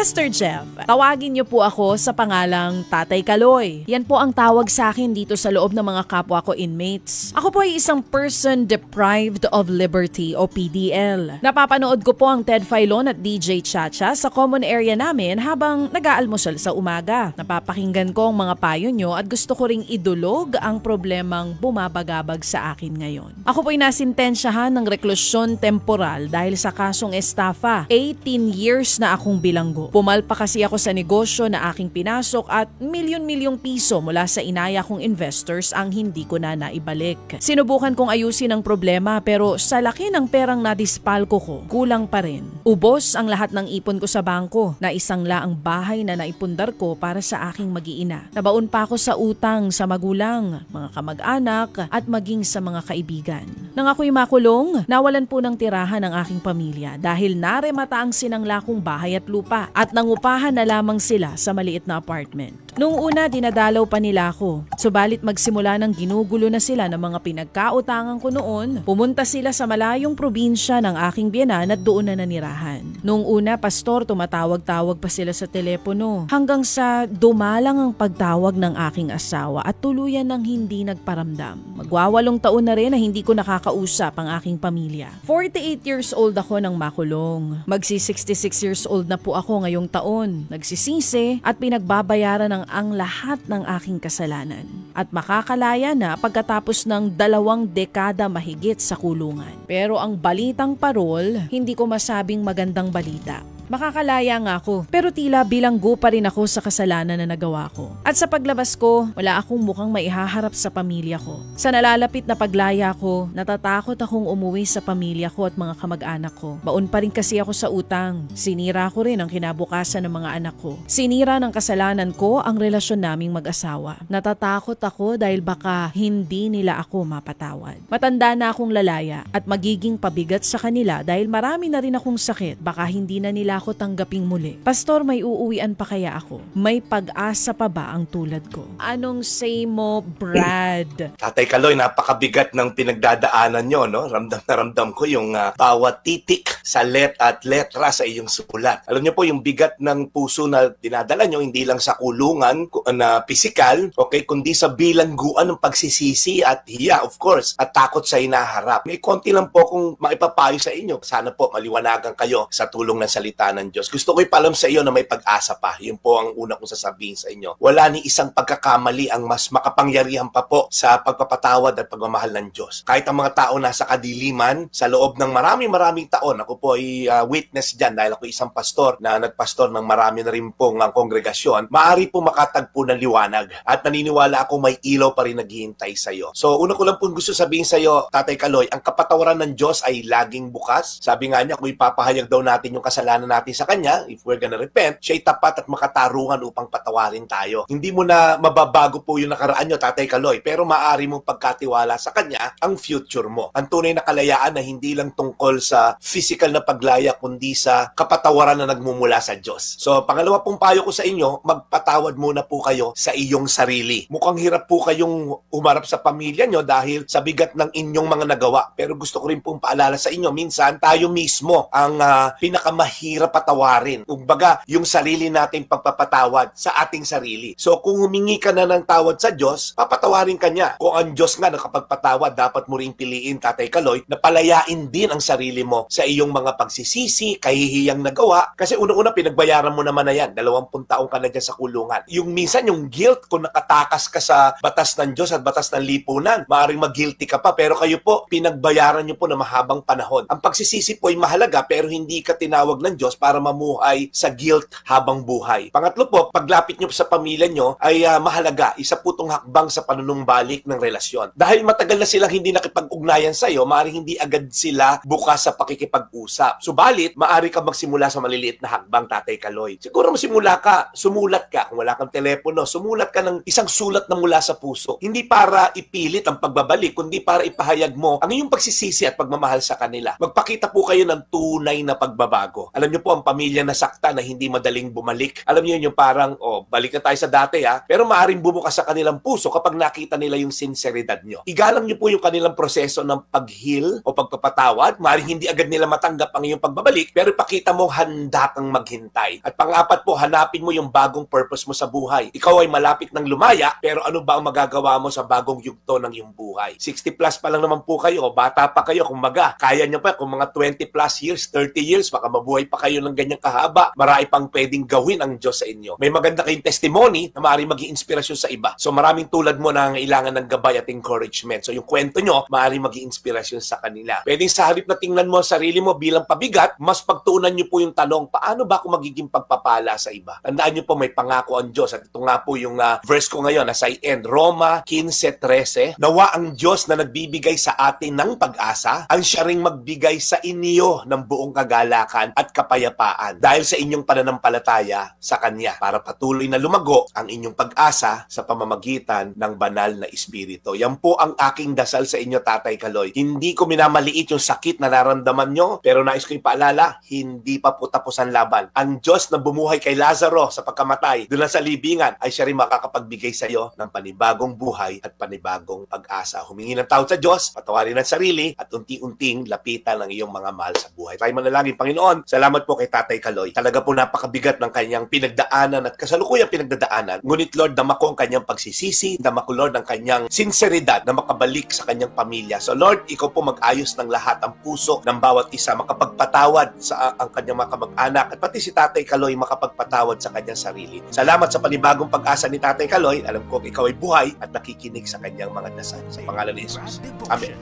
Pastor Jeff, tawagin niyo po ako sa pangalang Tatay Kaloy. Yan po ang tawag sa akin dito sa loob ng mga kapwa ko inmates. Ako po ay isang person deprived of liberty o PDL. Napapanood ko po ang Ted Filon at DJ Chacha sa common area namin habang nag-aalmusal sa umaga. Napapakinggan ko ang mga payo nyo at gusto ko ring idulog ang problemang bumabagabag sa akin ngayon. Ako po ay nasintensyahan ng reklusyon temporal dahil sa kasong estafa. 18 years na akong bilanggo. Pumalpa kasi ako sa negosyo na aking pinasok at milyon-milyong piso mula sa inaya kong investors ang hindi ko na naibalik. Sinubukan kong ayusin ang problema pero sa laki ng perang nadispalko ko, kulang pa rin. Ubos ang lahat ng ipon ko sa bangko na isangla ang bahay na naipundar ko para sa aking mag-iina. Nabaon pa ako sa utang sa magulang, mga kamag-anak at maging sa mga kaibigan. Nang ako'y makulong, nawalan po ng tirahan ang aking pamilya dahil naremata ang sinangla kong bahay at lupa at nangupahan na lamang sila sa maliit na apartment. Noong una, dinadalaw pa nila ako. Subalit magsimula ng ginugulo na sila ng mga pinagkautangan ko noon, pumunta sila sa malayong probinsya ng aking biyenan at doon na nanirahan. Noong una, pastor, tumatawag-tawag pa sila sa telepono hanggang sa dumalang ang pagtawag ng aking asawa at tuluyan ng hindi nagparamdam. Magwawalong taon na rin na hindi ko nakakausap ang aking pamilya. 48 years old ako nang makulong. Magsi-66 years old na po ako ngayong taon. Nagsisisi at pinagbabayaran ng ang lahat ng aking kasalanan. At makakalaya na pagkatapos ng 2 dekada mahigit sa kulungan. Pero ang balitang parol, hindi ko masabing magandang balita. Makakalaya nga ako, pero tila bilanggo pa rin ako sa kasalanan na nagawa ko. At sa paglabas ko, wala akong mukhang maihaharap sa pamilya ko. Sa nalalapit na paglaya ko, natatakot akong umuwi sa pamilya ko at mga kamag-anak ko. Baon pa rin kasi ako sa utang. Sinira ko rin ang kinabukasan ng mga anak ko. Sinira ng kasalanan ko ang relasyon naming mag-asawa. Natatakot ako dahil baka hindi nila ako mapatawad. Matanda na akong lalaya at magiging pabigat sa kanila dahil marami na rin akong sakit. Baka hindi na nila ako tanggaping muli. Pastor, may uuwian pa kaya ako? May pag-asa pa ba ang tulad ko? Anong say mo, Brad? Tatay Kaloy, napakabigat ng pinagdadaanan nyo, no? Ramdam na ramdam ko yung bawat titik sa letra sa iyong sulat. Alam niyo po, yung bigat ng puso na dinadala nyo, hindi lang sa kulungan na pisikal, okay, kundi sa bilangguan ng pagsisisi at hiya, of course, at takot sa hinaharap. May konti lang po kung maipapayo sa inyo. Sana po maliwanagan kayo sa tulong ng salita ng Diyos. Gusto ko ipalam sa iyo na may pag-asa pa. Yun po ang una kong sasabihin sa inyo. Wala ni isang pagkakamali ang mas makapangyarihan pa po sa pagpapatawad at pagmamahal ng Diyos. Kahit ang mga tao nasa kadiliman, sa loob ng maraming taon, ako po ay witness dyan dahil ako isang pastor na nagpastor ng marami na rin pong kongregasyon, maaari po makatagpo ng liwanag at naniniwala ako may ilaw pa rin naghihintay sa iyo. So, una ko lang po gusto sabihin sa iyo, Tatay Kaloy, ang kapatawaran ng Diyos ay laging bukas. Sabi nga niya, kung ipapahayag daw natin yung kasalanan natin sa Kanya, if we're gonna repent, siya'y tapat at makatarungan upang patawarin tayo. Hindi mo na mababago po yung nakaraan nyo, Tatay Kaloy, pero maaari mong pagkatiwala sa Kanya ang future mo. Ang tunay na kalayaan na hindi lang tungkol sa physical na paglaya, kundi sa kapatawaran na nagmumula sa Diyos. So, pangalawa pong payo ko sa inyo, magpatawad muna po kayo sa iyong sarili. Mukhang hirap po kayong umarap sa pamilya nyo dahil sa bigat ng inyong mga nagawa. Pero gusto ko rin pong paalala sa inyo, minsan tayo mismo ang pinakamahirap patawarin. Kumbaga, yung sarili nating pagpapatawad sa ating sarili. So, kung humingi ka na ng tawad sa Diyos, papatawarin ka niya. Kung ang Diyos nga nakapagpatawad, dapat mo rin piliin, Tatay Kaloy, na palayain din ang sarili mo sa iyong mga pagsisisi, kahihiyang nagawa. Kasi unang-una, pinagbayaran mo naman na yan. 20 taong ka na dyan sa kulungan. Yung minsan, yung guilt, kung nakatakas ka sa batas ng Diyos at batas ng lipunan, maaaring mag-guilty ka pa. Pero kayo po, pinagbayaran nyo po na mahabang panahon. Ang pagsisisi po ay mahalaga, pero hindi ka tinawag ng Diyos para mamuhay sa guilt habang buhay. Pangatlo po, paglapit nyo sa pamilya nyo ay mahalaga. Isa po itong hakbang sa panunumbalik ng relasyon. Dahil matagal na silang hindi nakipag-ugnayan sa iyo, maaaring hindi agad sila bukas sa pakikipag-usap. Subalit, maaari ka magsimula sa maliliit na hakbang, Tatay Kaloy. Siguro magsimula ka, sumulat ka. Kung wala kang telepono, sumulat ka ng isang sulat na mula sa puso. Hindi para ipilit ang pagbabalik, kundi para ipahayag mo ang iyong pagsisisi at pagmamahal sa kanila. Magpakita po kayo ng tunay na pagbabago. Alam niyo po ang pamilya na sakta na hindi madaling bumalik. Alam niyo yung parang, balik na tayo sa dati pero maaaring bumukas sa kanilang puso kapag nakita nila yung sinseridad nyo. Igalang niyo po yung kanilang proseso ng pag-heal o pagpapatawad. Maaaring hindi agad nila matanggap ang iyong pagbabalik, pero ipakita mo handa kang maghintay. At pang-apat po, hanapin mo yung bagong purpose mo sa buhay. Ikaw ay malapit ng lumaya, pero ano ba ang magagawa mo sa bagong yugto ng iyong buhay? 60 plus pa lang naman po kayo, bata pa kayo, kumbaga, kaya nyo pa, kung mga 20 plus years, 30 years, baka mabuhay pa kayo ng ganyang kahaba, marami pang pwedeng gawin ang Diyos sa inyo. May maganda kayong testimony na maaaring maging inspirasyon sa iba. So maraming tulad mo na kailangan ng gabay at encouragement. So yung kwento nyo, maaaring maging inspirasyon sa kanila. Pwedeng sa halip na tingnan mo ang sarili mo bilang pabigat, mas pagtuunan nyo po yung tanong, paano ba ako magiging pagpapala sa iba? Tandaan nyo po, may pangako ang Diyos. At ito nga po yung verse ko ngayon, nasa end, Roma 15:13, nawa ang Diyos na nagbibigay sa atin ng pag-asa, ang siya ring magbigay sa inyo ng buong kagalakan at kapayapaan dahil sa inyong pananampalataya sa Kanya para patuloy na lumago ang inyong pag-asa sa pamamagitan ng banal na Espiritu. Yan po ang aking dasal sa inyo, Tatay Kaloy. Hindi ko minamaliit yung sakit na nararamdaman nyo, pero nais ko ipaalala, hindi pa po tapos ang laban. Ang Diyos na bumuhay kay Lazaro sa pagkamatay, doon sa libingan, ay siya rin makakapagbigay sa iyo ng panibagong buhay at panibagong pag-asa. Humingi ng tawad sa Diyos, patawarin ang sarili, at unti-unting lapitan ang iyong mga mahal sa buhay. Tayo manalangin, Panginoon, salamat po kay Tatay Kaloy. Talaga po napakabigat ng kanyang pinagdaanan at kasalukuyang pinagdadaanan. Ngunit Lord, dama ko ang kanyang pagsisisi, dama ko Lord ang kanyang sinseridad na makabalik sa kanyang pamilya. So Lord, ikaw po mag-ayos ng lahat ang puso ng bawat isa, makapagpatawad sa ang kanyang mga kamag-anak at pati si Tatay Kaloy makapagpatawad sa kanyang sarili. Salamat sa panibagong pag-asa ni Tatay Kaloy. Alam ko ikaw ay buhay at nakikinig sa kanyang mga dasal. Sa pangalan ni Jesus. Amen.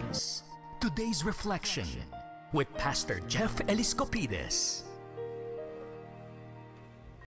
Today's Reflection with Pastor Jeff Eliscopides.